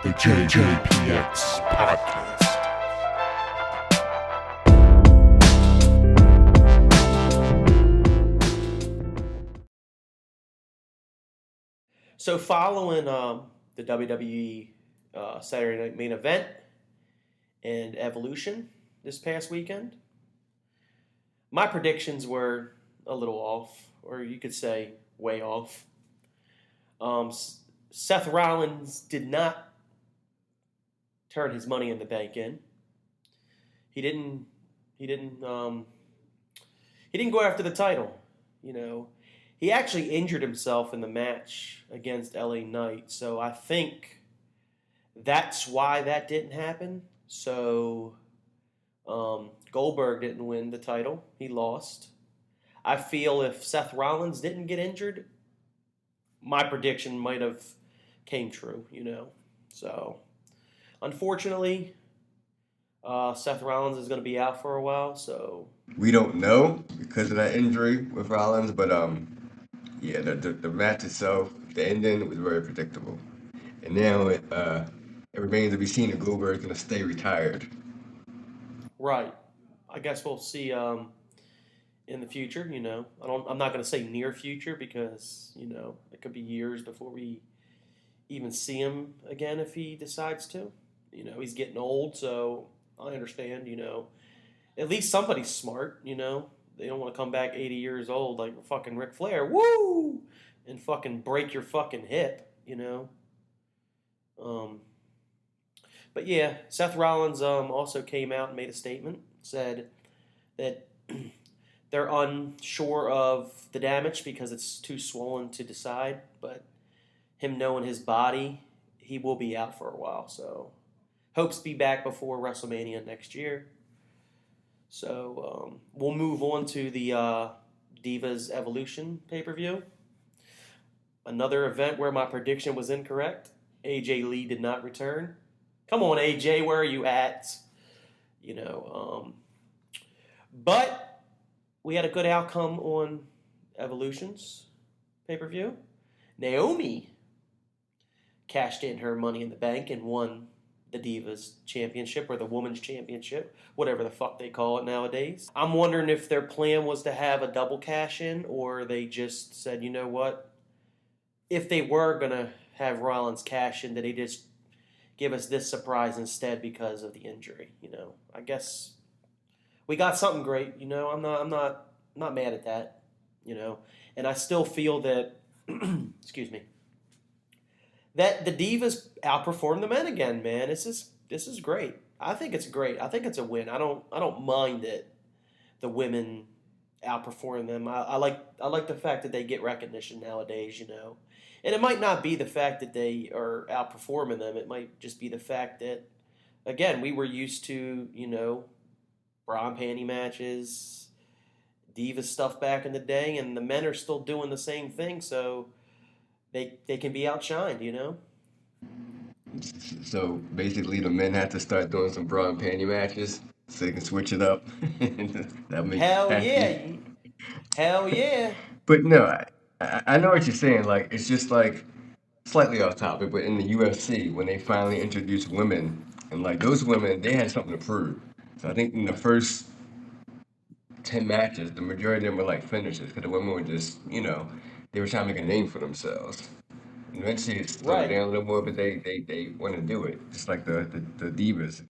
the JPX Podcast. So following the WWE Saturday Night Main Event and Evolution this past weekend, my predictions were a little off, or you could say way off. Seth Rollins did not turn his Money in the Bank in. He didn't go after the title. You know, he actually injured himself in the match against LA Knight, so I think that's why that didn't happen. So Goldberg didn't win the title; he lost. I feel if Seth Rollins didn't get injured, my prediction might have came true, you know. So, unfortunately, Seth Rollins is going to be out for a while. So we don't know because of that injury with Rollins, but yeah, the match itself, the ending was very predictable, and now it remains to be seen if Goldberg is going to stay retired. Right, I guess we'll see in the future. You know, I'm not going to say near future because you know it could be years before we even see him again if he decides to. You know, he's getting old, so I understand, you know. At least somebody's smart, you know. They don't want to come back 80 years old like fucking Ric Flair, woo, and fucking break your fucking hip, you know. But yeah, Seth Rollins also came out and made a statement, said that they're unsure of the damage because it's too swollen to decide, but him knowing his body, he will be out for a while. So hopes to be back before WrestleMania next year. So we'll move on to the Divas Evolution pay-per-view. Another event where my prediction was incorrect. AJ Lee did not return. Come on, AJ, where are you at? You know, but we had a good outcome on Evolution's pay-per-view. Naomi cashed in her Money in the Bank and won the Divas Championship or the Women's Championship, whatever the fuck they call it nowadays. I'm wondering if their plan was to have a double cash in or they just said, you know what, if they were going to have Rollins cash in, that they just give us this surprise instead because of the injury. You know, I guess we got something great. You know, I'm not mad at that. You know, and I still feel that, excuse me, that the Divas outperformed the men again, man. This is great. I think it's great. I think it's a win. I don't mind it. The women outperform them. I like the fact that they get recognition nowadays, you know. And it might not be the fact that they are outperforming them. It might just be the fact that, again, we were used to, you know, bra and panty matches, Divas stuff back in the day, and the men are still doing the same thing, so they can be outshined, you know? So basically, the men have to start doing some bra and panty matches so they can switch it up. That makes Hell happy. yeah. Hell yeah. But no, I know what you're saying. Like, it's just like slightly off topic, but in the UFC, when they finally introduced women, and like those women, they had something to prove. So I think in the first 10 matches, the majority of them were like finishers because the women were just, you know, they were trying to make a name for themselves. And eventually it slowed Right. down a little more, but they want to do it, just like the Divas.